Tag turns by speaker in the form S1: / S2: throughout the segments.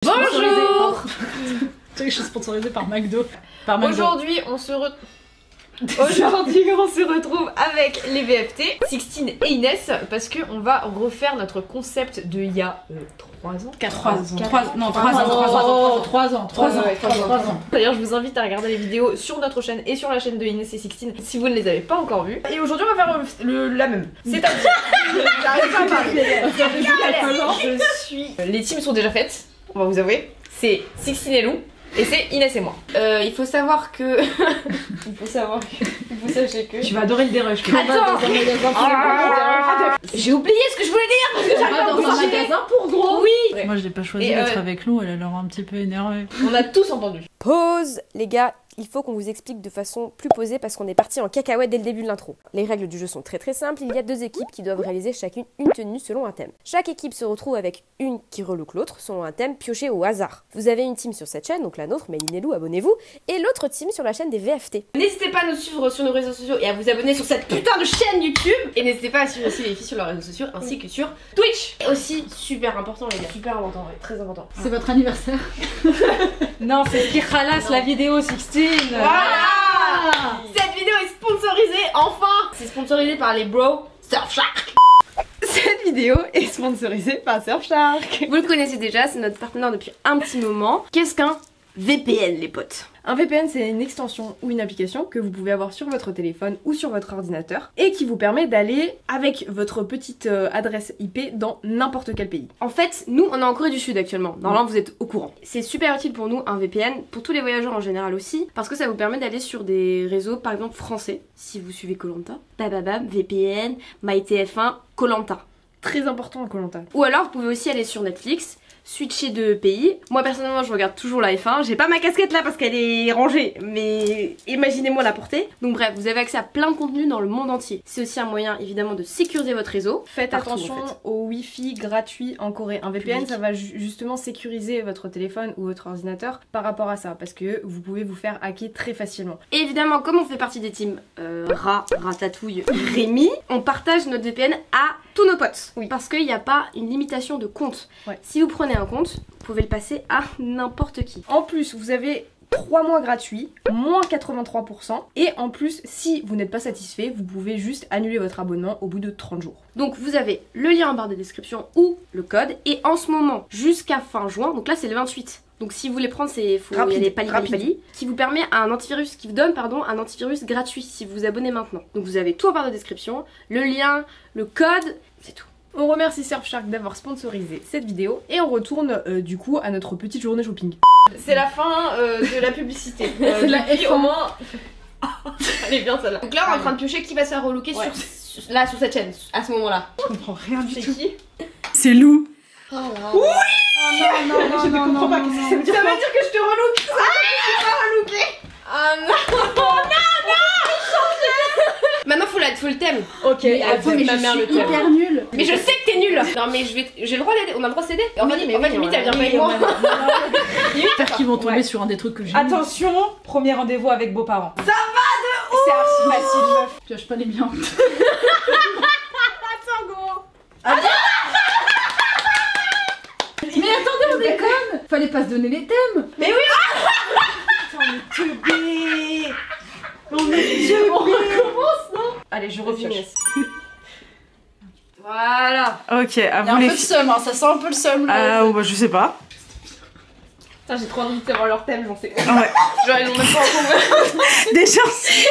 S1: Bonjour.
S2: Je suis sponsorisée par McDo.
S1: Aujourd'hui, on se retrouve avec les VFT, Sixtine et Inès, parce qu'on va refaire notre concept de il y a 3 ans.
S2: 3 ans.
S1: D'ailleurs, je vous invite à regarder les vidéos sur notre chaîne et sur la chaîne de Inès et Sixtine si vous ne les avez pas encore vues. Et aujourd'hui, on va faire la même. C'est-à-dire, j'arrive pas à parler. Les teams sont déjà faites, on va vous avouer. C'est Sixtine et Lou. Et c'est Inès et moi. Il faut savoir que... il faut sachez que...
S2: Tu vas adorer le dérush.
S1: Attends. J'ai oublié ce que je voulais dire parce que j'arrive
S2: dans un magasin pour gros.
S1: Oui.
S2: Moi je l'ai pas choisi d'être avec Lou, elle a l'air un petit peu énervée.
S1: On a tous entendu.
S3: Pause, les gars, il faut qu'on vous explique de façon plus posée parce qu'on est parti en cacahuète dès le début de l'intro. Les règles du jeu sont très simples, il y a 2 équipes qui doivent réaliser chacune une tenue selon un thème. Chaque équipe se retrouve avec une qui relook l'autre selon un thème pioché au hasard. Vous avez une team sur cette chaîne, donc la nôtre, Méline et Lou, abonnez-vous, et l'autre team sur la chaîne des VFT.
S1: N'hésitez pas à nous suivre sur nos réseaux sociaux et à vous abonner sur cette putain de chaîne YouTube. Et n'hésitez pas à suivre aussi les filles sur leurs réseaux sociaux ainsi que sur Twitch. Et aussi, super important les gars, super important, ouais, très important.
S2: C'est votre anniversaire? Non, c'est Kiralas la vidéo Sixtine.
S1: Voilà. Cette vidéo est sponsorisée, enfin. C'est sponsorisé par les bros Surfshark.
S3: Cette vidéo est sponsorisée par Surfshark. Vous le connaissez déjà, c'est notre partenaire depuis un petit moment. Qu'est-ce qu'un VPN, les potes?
S4: Un VPN, c'est une extension ou une application que vous pouvez avoir sur votre téléphone ou sur votre ordinateur et qui vous permet d'aller avec votre petite adresse IP dans n'importe quel pays.
S3: En fait, nous, on est en Corée du Sud actuellement. Normalement, vous êtes au courant. C'est super utile pour nous, un VPN, pour tous les voyageurs en général aussi, parce que ça vous permet d'aller sur des réseaux, par exemple, français. Si vous suivez Koh Lanta, bababam, VPN, MyTF1, Koh Lanta.
S4: Très important à Koh Lanta.
S3: Ou alors, vous pouvez aussi aller sur Netflix, switcher de pays. Moi personnellement je regarde toujours la F1. J'ai pas ma casquette là parce qu'elle est rangée, mais imaginez-moi la porter. Donc bref, vous avez accès à plein de contenus dans le monde entier. C'est aussi un moyen évidemment de sécuriser votre réseau.
S4: Faites attention au Wi-Fi gratuit en Corée. Un VPN ça va justement sécuriser votre téléphone ou votre ordinateur par rapport à ça, parce que vous pouvez vous faire hacker très facilement.
S3: Et évidemment, comme on fait partie des teams Ratatouille, Rémi, on partage notre VPN à tous nos potes.
S4: Oui.
S3: Parce qu'il n'y a pas une limitation de compte.
S4: Ouais.
S3: Si vous prenez un compte, vous pouvez le passer à n'importe qui.
S4: En plus, vous avez 3 mois gratuits, moins 83%. Et en plus, si vous n'êtes pas satisfait, vous pouvez juste annuler votre abonnement au bout de 30 jours.
S3: Donc vous avez le lien en barre de description ou le code. Et en ce moment, jusqu'à fin juin, donc là c'est le 28. Donc si vous voulez prendre, il y a des pali, qui vous permet un antivirus, qui vous donne pardon, un antivirus gratuit si vous vous abonnez maintenant. Donc vous avez tout en barre de description, le lien, le code, c'est tout.
S4: On remercie Surfshark d'avoir sponsorisé cette vidéo et on retourne du coup à notre petite journée shopping.
S1: C'est la fin de la publicité.
S4: C'est la F1.
S1: Au moins... Elle est bien celle-là. Donc là on est en train de piocher qui va se faire relooker sur cette chaîne, à ce moment-là.
S2: Je comprends rien du tout.
S1: Qui?
S2: C'est Lou.
S1: Oh là.
S4: Oui.
S2: Non,
S4: Je ne comprends pas qu'est-ce que ça veut dire.
S1: Ça veut dire que je te relook. Ça veut dire que je suis pas relooké. Ah non. Maintenant faut le thème.
S4: Ok,
S1: attends, mais
S4: ma
S1: je
S4: mère
S1: suis
S4: le thème.
S2: Hyper nul.
S1: Mais je sais que t'es nulle. Non mais j'ai le droit d'aider, on a le droit d'aider. En fait limite elle vient pas avec moi.
S2: J'espère qu'ils vont tomber sur un des trucs que j'ai.
S5: Attention, premier rendez-vous avec beaux parents.
S1: Ça va de ouf.
S5: C'est archi facile, meuf.
S2: Pioche pas les miens.
S1: Attends gros.
S2: Mais attendez, on déconne. Fallait pas se donner les thèmes.
S1: Mais oui.
S5: Teubé.
S2: On recommence, non?
S5: Allez, je repioche.
S1: Voilà.
S5: Ok, à
S2: Il y a
S5: vous
S2: un
S5: les
S2: peu de
S5: filles.
S2: seum, hein, ça sent un peu le seum là.
S5: Bah, je sais pas.
S1: Putain j'ai trop envie de savoir leur thème, j'en sais.
S5: Ouais.
S1: Genre ils l'ont même pas encore.
S5: Déjà.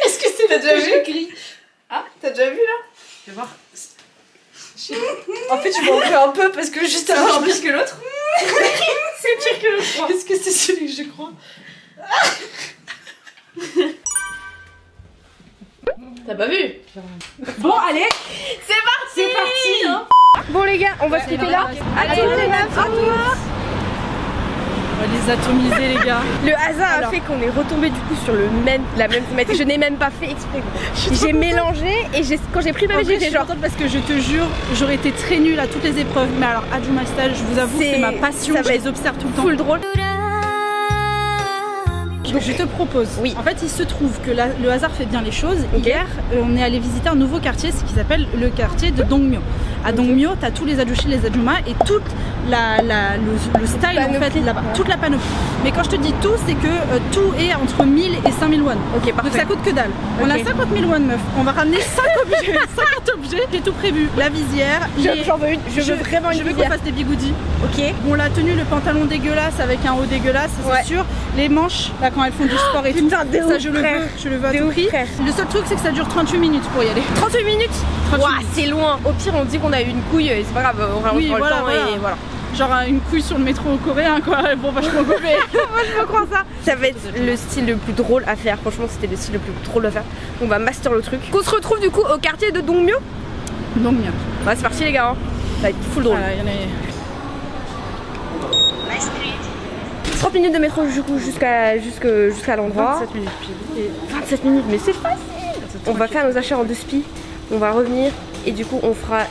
S2: Est-ce que c'est
S1: T'as déjà vu?
S2: écrit?
S1: Ah t'as déjà vu là?
S5: Je vais voir. En fait, je m'en fais un peu parce que juste avant,
S1: Encore plus que l'autre. C'est pire que l'autre.
S5: Est-ce que c'est celui que je crois?
S1: T'as pas vu?
S5: Bon, allez.
S1: C'est parti.
S5: C'est parti.
S3: Bon les gars, on va se quitter là. Allez les meufs, à toi.
S2: On va les atomiser les gars.
S3: Le hasard a fait qu'on est retombé du coup sur la même thématique. Je n'ai même pas fait exprès. J'ai mélangé et quand j'ai pris ma j'ai fait genre.
S2: Parce que je te jure, j'aurais été très nulle à toutes les épreuves. Mais alors, Ajuma Style, je vous avoue, c'est ma passion. Je les observe tout le temps.
S3: Full drôle.
S2: Donc je te propose.
S3: Oui.
S2: En fait, il se trouve que le hasard fait bien les choses. Hier, on est allé visiter un nouveau quartier, ce qui s'appelle le quartier de Dongmyo. À Dongmyo, t'as tous les Ajushi, les Ajuma et toute le style en fait là-bas, toute la panoplie. Mais quand je te dis tout, c'est que tout est entre 1000 et 5000 won.
S3: Ok, parfait.
S2: Donc ça coûte que dalle. On a 50 000 won meuf. On va ramener 50 objets. J'ai tout prévu. La visière.
S3: J'en veux une. Je veux vraiment une
S2: Je veux qu'on
S3: visière.
S2: fasse des bigoudis.
S3: Ok.
S2: Bon, la tenue, le pantalon dégueulasse avec un haut dégueulasse,
S3: Ouais.
S2: c'est sûr. Les manches, là quand elles font du sport et
S3: putain,
S2: tout.
S3: de
S2: Ça
S3: ouf,
S2: je le
S3: frère.
S2: veux. Je le veux à
S3: De
S2: tout
S3: ouf,
S2: prix.
S3: frère.
S2: Le seul truc c'est que ça dure 38 minutes pour y aller.
S3: 38 minutes.
S2: 38
S3: Ouah,
S2: minutes.
S3: c'est loin. Au pire, on dit qu'on a eu une couille, c'est pas grave, on rallonge
S2: Oui,
S3: le
S2: voilà,
S3: temps
S2: voilà.
S3: et voilà.
S2: Genre une couille sur le métro coréen quoi. Bon, vachement coupé.
S3: Moi, je me crois ça. Ça va être le style le plus drôle à faire. Franchement, c'était le style le plus drôle à faire. On va master le truc. Qu'on se retrouve du coup au quartier de Dongmyo.
S2: Donc bien.
S3: Bah, c'est parti les gars. Hein. Ça va être full drôle.
S2: Voilà, il y en a...
S3: 30 minutes de métro du coup jusqu'à l'endroit.
S2: 27 minutes pile.
S3: 27 minutes, mais c'est facile. On va faire nos achats en 2 spi. On va revenir et du coup on fera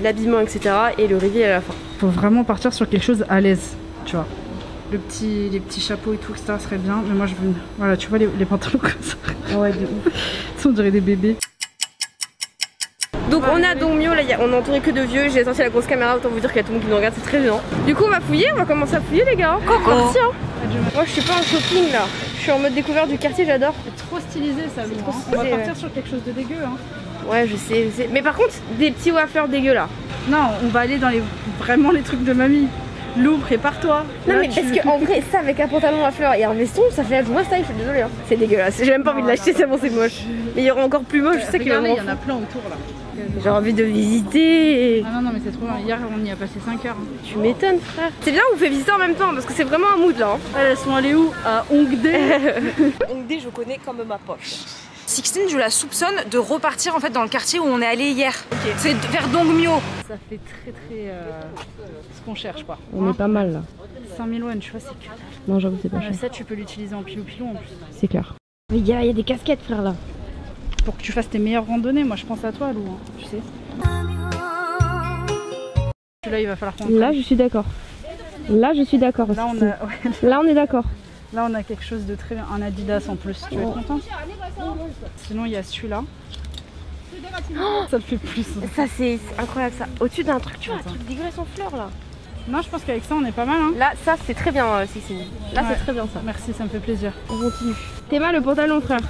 S3: l'habillement etc. et le reveal à la fin.
S2: Faut vraiment partir sur quelque chose à l'aise, tu vois. Les petits chapeaux et tout, etc. serait bien. Mais moi je veux. Voilà, tu vois les pantalons comme ça.
S3: Ouais, de ouf.
S2: On dirait des bébés.
S3: Donc on a Dongmyo, là on est entouré que de vieux, j'ai sorti la grosse caméra, autant vous dire qu'il y a tout le monde qui nous regarde, c'est très gênant. Du coup on va fouiller, on va commencer à fouiller les gars. Parti hein. Moi je suis pas en shopping là, je suis en mode découverte du quartier, j'adore.
S2: C'est trop stylisé ça, Lou.
S3: trop
S2: On va
S3: stylé,
S2: partir sur quelque chose de dégueu. Hein.
S3: Ouais je sais. Mais par contre des petits wafleurs dégueux là.
S2: Non, on va aller dans vraiment les trucs de mamie. Lou, prépare-toi.
S3: Non
S2: Là,
S3: mais parce qu'en vrai ça avec un pantalon à fleurs et un veston ça fait Ajuma style, je suis désolée hein. C'est dégueulasse, j'ai même pas envie de l'acheter tellement c'est moche. Mais il y aura encore plus moche, je sais qu'il y en
S2: Regardez,
S3: a.
S2: il y en a plein autour là.
S3: J'ai envie de visiter.
S2: Ah non mais c'est trop bien. Hier on y a passé 5 heures. Hein.
S3: Tu m'étonnes frère. C'est bien on vous fait visiter en même temps parce que c'est vraiment un mood là hein.
S2: Elles sont allées où? À Hongdae.
S5: Hongdae, je connais comme ma poche. Sixtine, je la soupçonne de repartir en fait dans le quartier où on est allé hier. C'est vers Dongmyo.
S2: Ça fait très ce qu'on cherche quoi.
S3: On est pas mal là.
S2: 5000 won, tu vois, c'est que.
S3: Non j'avoue c'est pas cher.
S2: Ça tu peux l'utiliser en pilou-pilou en plus.
S3: C'est clair. Mais il y a des casquettes frère là.
S2: Pour que tu fasses tes meilleures randonnées, moi je pense à toi Lou, hein, tu sais. Celui-là il va falloir qu'on...
S3: Là je suis d'accord. Là je suis d'accord.
S2: Là on a... ouais,
S3: Là on est d'accord.
S2: là on a quelque chose de très bien, un Adidas en plus, tu vas être content. Sinon il y a celui-là. Ça le fait plus. Hein.
S3: Ça c'est incroyable ça. Au-dessus d'un truc, tu vois, un truc dégueulasse en fleurs là.
S2: Non je pense qu'avec ça on est pas mal hein.
S3: Là ça c'est très bien Sixtine. Là
S2: Ouais.
S3: c'est très bien ça.
S2: Merci, ça me fait plaisir.
S3: On continue. T'es mal le pantalon frère.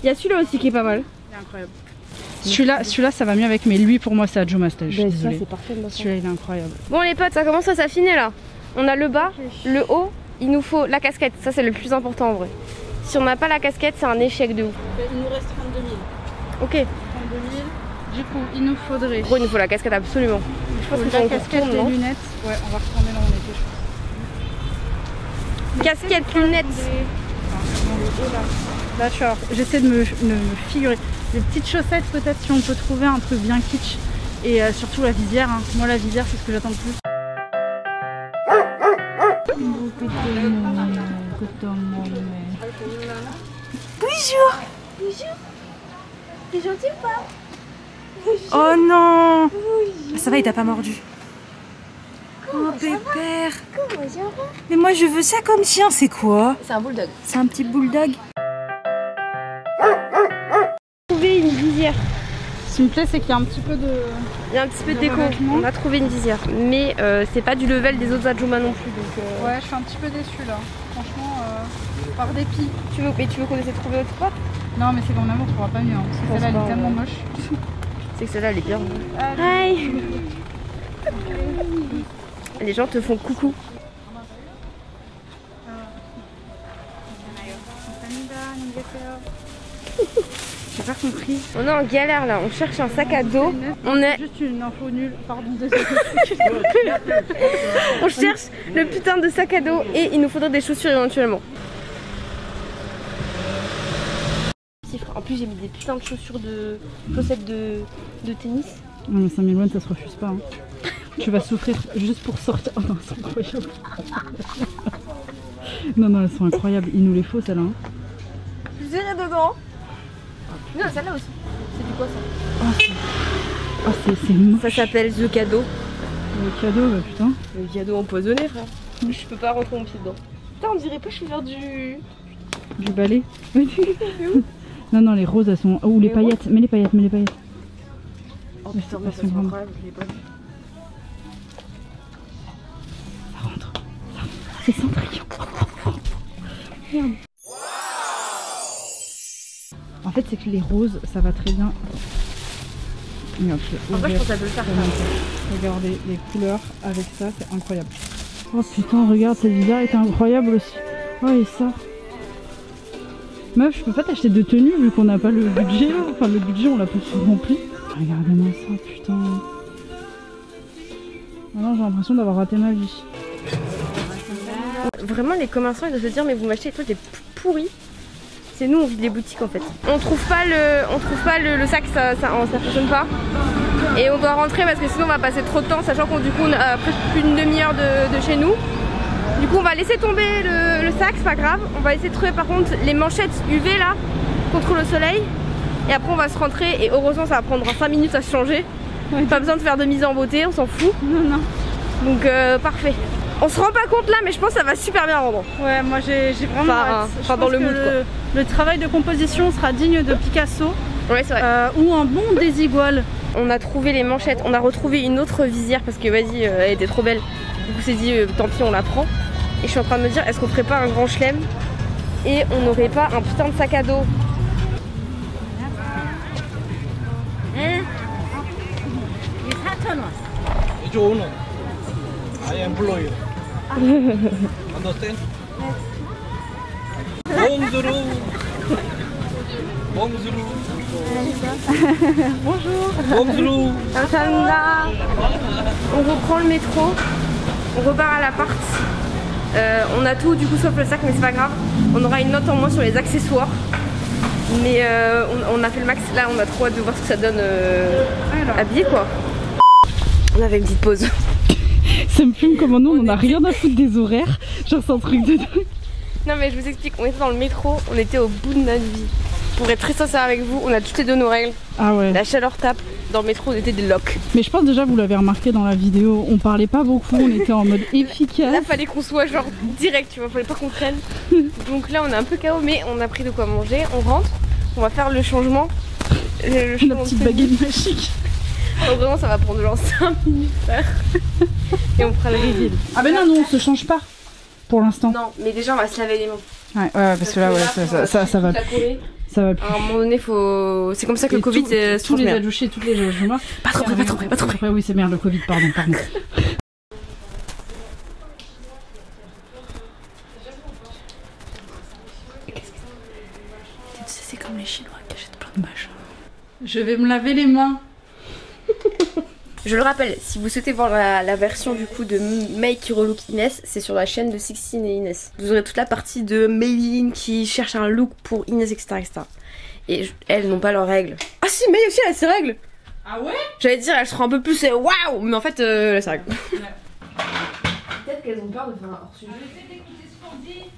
S3: Il y a celui-là aussi qui est pas mal.
S2: C'est incroyable. Celui-là ça va mieux avec, mais lui pour moi c'est Ajuma style, je suis désolée.
S3: parfait.
S2: Celui-là il est incroyable.
S3: Bon les potes, ça commence à s'affiner là. On a le bas, le haut, il nous faut la casquette. Ça c'est le plus important en vrai. Si on n'a pas la casquette, c'est un échec de ouf.
S2: Il nous reste 32 000.
S3: Ok.
S2: 32 000. Du coup il nous faudrait...
S3: Gros, il nous faut la casquette absolument. Je pense que
S2: la
S3: on
S2: casquette,
S3: retourne,
S2: les
S3: non
S2: lunettes. Ouais, on va retourner là où on était, je pense.
S3: Casquette, lunettes.
S2: Enfin, dans le haut, là. Là, tu vois, j'essaie de me figurer. Les petites chaussettes, peut-être, si on peut trouver un truc bien kitsch. Et surtout la visière. Hein. Moi, la visière, c'est ce que j'attends le plus.
S3: T'es gentil ou pas?
S5: Oh non. Ça va, il t'a pas mordu. Oh pépère. Mais moi je veux ça comme chien, c'est quoi?
S3: C'est un bulldog.
S5: C'est un petit bulldog.
S3: Trouver une visière.
S2: Ce qui me plaît, c'est qu'il y a un petit peu de...
S3: Il y a un petit peu de
S2: Le
S3: déco.
S2: revêtement.
S3: On a trouvé une visière. Mais c'est pas du level des autres Ajuma non plus. Donc,
S2: Ouais, je suis un petit peu déçue là. Franchement, par dépit.
S3: Mais tu veux qu'on essaie de trouver autre part?
S2: Non, mais c'est quand même, on trouvera pas mieux. Hein, parce que celle-là, elle est tellement moche.
S3: C'est que celle-là elle est bien.
S2: Allez.
S3: Hi. Les gens te font coucou.
S2: J'ai pas compris.
S3: On est en galère là, on cherche un sac à dos. On est...
S2: Juste une info nulle, pardon, désolé.
S3: On cherche le putain de sac à dos et il nous faudrait des chaussures éventuellement. En plus j'ai mis des putains de chaussures de chaussettes de tennis.
S2: Non mais 5000 won ça se refuse pas. Hein. Tu vas souffrir juste pour sortir. Oh non, elles sont incroyables. Non, elles sont incroyables. Il nous les faut celles-là. Hein.
S3: Je dirais dedans. Non, celle-là aussi. C'est du quoi ça?
S2: Oh, c'est moche.
S3: Ça s'appelle The Cadeau.
S2: Le cadeau, bah putain.
S3: Le cadeau empoisonné frère. Je peux pas rentrer mon pied dedans. Putain on dirait pas que je vais faire du...
S2: Du balai. Non, les roses elles sont... Ou les paillettes. Mets les paillettes,
S1: Oh putain, mais ça c'est incroyable, je l'ai pas vu.
S2: Ça rentre. C'est Cendrillon. Merde. En fait, c'est que les roses, ça va très bien. Regarde,
S1: En vrai, je pense que ça peut le faire.
S2: regardez les couleurs avec ça, c'est incroyable. Oh putain, regarde, cette visière est incroyable aussi. Oh, et ça. Meuf, je peux pas t'acheter de tenue vu qu'on n'a pas le budget là. Enfin, le budget, on l'a pas souvent pris. Regardez-moi ça, putain. Maintenant, j'ai l'impression d'avoir raté ma vie.
S3: Vraiment, les commerçants ils doivent se dire, mais vous m'achetez des trucs des pourris. C'est nous, on vide les boutiques en fait. On trouve pas le sac, ça fonctionne pas. Et on doit rentrer parce que sinon on va passer trop de temps, sachant qu'on du coup on a presque plus d'une demi-heure de chez nous. Du coup on va laisser tomber le sac, c'est pas grave. On va essayer de trouver par contre les manchettes UV là, contre le soleil. Et après on va se rentrer et heureusement ça va prendre 5 minutes à se changer. Ouais. Pas besoin de faire de mise en beauté, on s'en fout.
S2: Non.
S3: Donc parfait. On se rend pas compte là mais je pense que ça va super bien rendre.
S2: Ouais, moi j'ai vraiment hâte.
S3: Enfin dans le mood quoi.
S2: Le travail de composition sera digne de Picasso.
S3: Ouais, c'est vrai.
S2: Ou un bon désigual.
S3: On a trouvé les manchettes, on a retrouvé une autre visière parce que vas-y, elle était trop belle. Du coup, c'est dit, tant pis, on la prend. Et je suis en train de me dire, est-ce qu'on ferait pas un grand chelem et on n'aurait pas un putain de sac à dos?
S6: I employ you. Understand? Bonjour. Bonjour.
S2: Bonjour.
S6: Bonjour.
S3: On reprend le métro, on repart à l'appart. On a tout du coup sauf le sac mais c'est pas grave. On aura une note en moins sur les accessoires. Mais on a fait le max, là on a trop hâte de voir ce que ça donne habillé quoi. On avait une petite pause.
S2: Ça me fume comme nous, on en a rien à foutre des horaires. Genre c'est un truc de dingue.
S3: Non mais je vous explique, on était dans le métro, on était au bout de notre vie. Pour être très sincère avec vous, on a toutes les deux nos règles.
S2: Ah ouais.
S3: La chaleur tape, dans le métro on était des locs.
S2: Mais je pense déjà vous l'avez remarqué dans la vidéo, on parlait pas beaucoup, on était en mode efficace.
S3: Là fallait qu'on soit genre direct, tu vois, fallait pas qu'on traîne. Donc là on est un peu KO mais on a pris de quoi manger, on rentre, on va faire le changement.
S2: La petite baguette magique.
S3: Donc vraiment ça va prendre genre 5 minutes et on fera le reveal.
S2: Ah ben non, on se change pas pour l'instant.
S3: Non mais déjà on va se laver les mains.
S2: Ouais, parce que là ouais, ça va. Ça va plus.
S3: À un moment donné faut... C'est comme ça que le Covid se
S2: tous les
S3: transmet.
S2: adouchés, toutes les jours.
S3: Pas trop près.
S2: Oui c'est merde le Covid, pardon. C'est comme les Chinois qui achètent plein de machins. Je vais me laver les mains.
S3: Je le rappelle, si vous souhaitez voir la version du coup de Make Your Look Inès, c'est sur la chaîne de Sixtine et Inès. Vous aurez toute la partie de Maylin qui cherche un look pour Inès, etc. Et elles n'ont pas leurs règles. Ah si, May aussi elle a ses règles.
S2: Ah ouais?
S3: J'allais dire, elles seront un peu plus waouh, mais en fait, elle a ses règles.
S1: Peut-être qu'elles ont peur de faire un hors-sujet.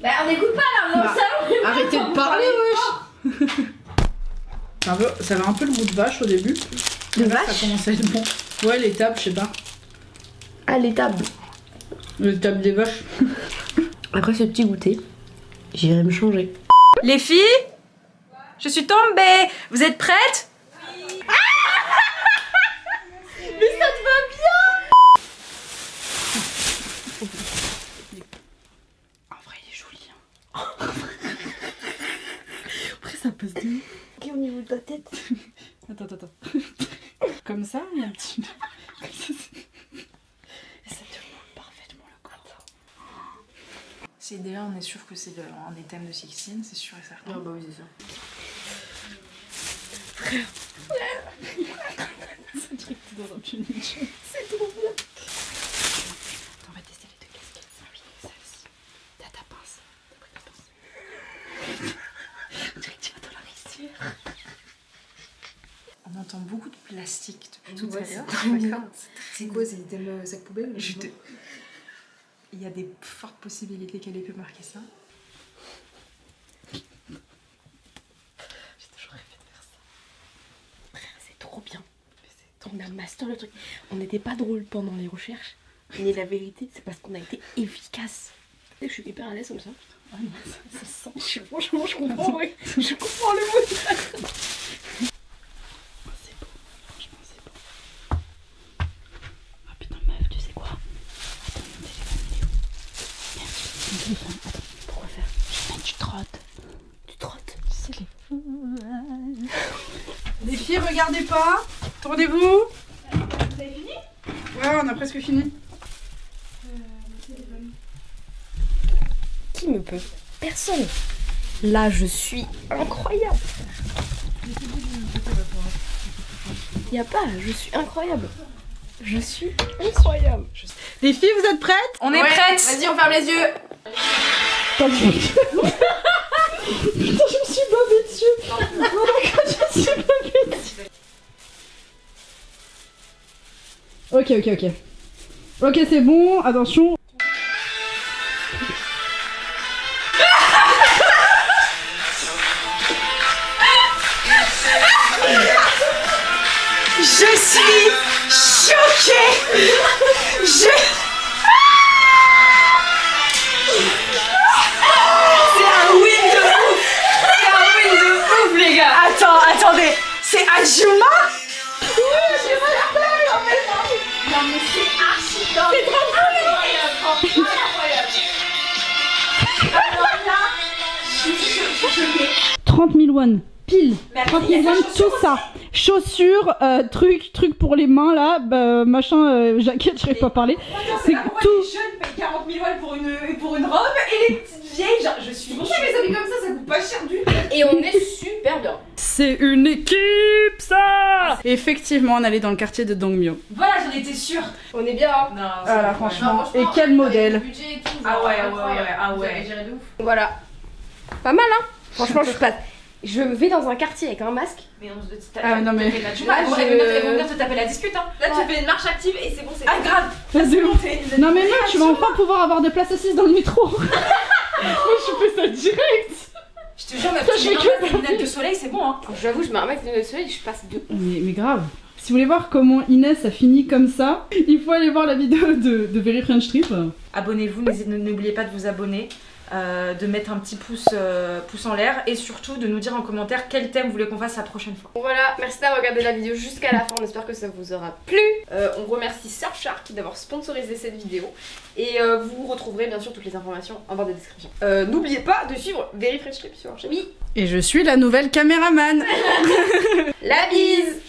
S3: Bah on n'écoute pas là, on est dans le salon.
S1: Arrêtez de parler, wesh.
S2: Ça avait un peu le goût de vache au début.
S3: De
S2: là,
S3: vache?
S2: ça commence à être bon. Ouais, les tables, je sais pas.
S3: Ah, les tables.
S2: Les tables des vaches.
S3: Après ce petit goûter, j'irai me changer.
S5: Les filles, je suis tombée. Vous êtes prêtes?
S3: Mais ça te va bien.
S2: En vrai, il est joli. Hein. Après, ça passe de...
S3: Ok, au niveau de ta tête.
S2: Attends. Comme ça, il y a un petit... Comme ça, et ça te moule parfaitement le corps.
S5: C'est déjà, on est sûr que c'est un des thèmes de Sixtine, c'est sûr et certain.
S1: Ah bah oui, c'est ça.
S2: Ça dirait que t'es dans un film Nietzsche.
S3: C'est trop bien.
S2: Attends, on va tester les deux casquettes. Ah oui, ça aussi. T'as ta pince. T'as pris ta pince. On dirait que tu vas dans la rizière.
S5: On entend beaucoup de plastique depuis tout à
S1: Ouais,
S5: l'heure.
S1: d'accord. C'est quoi, c'est des thèmes sac poubelle?
S5: Il y a des fortes possibilités qu'elle ait pu marquer ça.
S2: J'ai toujours rêvé de faire ça.
S3: C'est trop bien. On a master le truc. On n'était pas drôle pendant les recherches, mais la vérité, c'est parce qu'on a été efficace. Je suis hyper à l'aise comme ça.
S2: Ah non, ça sent.
S3: Franchement, je comprends, ouais. Je comprends le mot.
S2: C'est beau. Franchement, c'est beau. téléphone. Attends, pourquoi faire? Je mets du trotte. Du trotte. C'est les filles, regardez pas. Tournez-vous. Vous avez fini? Ouais, on a presque fini.
S3: Qui me peut? Personne. Là, je suis incroyable. Y a pas, je suis incroyable. Je suis incroyable.
S2: Les filles, vous êtes prêtes?
S5: On est prêtes.
S1: Vas-y, on ferme les yeux.
S2: Putain, je me suis bobée dessus. Je me suis bobée dessus. Ok. Ok, c'est bon, attention.
S5: Je suis choquée. C'est un win de ouf. C'est un win de ouf, les gars. Attendez. C'est Ajuma?
S1: Non mais c'est archi dingue. C'est trop incroyable.
S2: 30 000 won, pile. 30 000 won, tout ça. Chaussures, trucs pour les mains là, machin, jaquette, je sais pas parler. C'est tout.
S5: Les jeunes payent 40 000 won pour une robe et les petites vieilles, genre je suis.
S1: Pour ça les habits comme ça coûte pas cher du tout. Et on est super bien.
S2: C'est une équipe, ça. Effectivement, on allait dans le quartier de Dongmyo.
S5: Voilà, j'en étais sûre.
S1: On est bien. Hein.
S5: Non,
S2: Voilà, franchement. Et quel modèle.
S1: Avec le budget et tout,
S5: Ah ouais.
S1: Vous avez géré de ouf.
S3: Voilà. Pas mal, hein? Franchement, je passe. Je vais dans un quartier avec un masque.
S5: Mais on se dit,
S2: Ah non mais.
S5: elles vont venir te taper la discute, hein.
S1: Là tu fais une marche active et c'est bon, c'est
S5: Ah grave.
S2: Vas-y, non mais mec, tu vas enfin pouvoir avoir des places assises dans le métro. Moi je fais ça direct.
S5: Je te jure, ma
S2: je
S5: petite
S2: fais que
S5: lunettes de soleil, c'est bon, hein.
S3: J'avoue, je mets un max de soleil et je passe de.
S2: Mais grave. Si vous voulez voir comment Inès a fini comme ça, il faut aller voir la vidéo de Very French Trip.
S5: Abonnez-vous, n'oubliez pas de vous abonner, de mettre un petit pouce en l'air et surtout de nous dire en commentaire quel thème vous voulez qu'on fasse la prochaine fois.
S3: Voilà, merci d'avoir regardé la vidéo jusqu'à la fin, on espère que ça vous aura plu. On remercie Surfshark d'avoir sponsorisé cette vidéo. Et vous retrouverez bien sûr toutes les informations en barre de description. N'oubliez pas de suivre Very French Trip sur leur chaîne. Oui.
S2: Et je suis la nouvelle caméraman.
S3: La bise.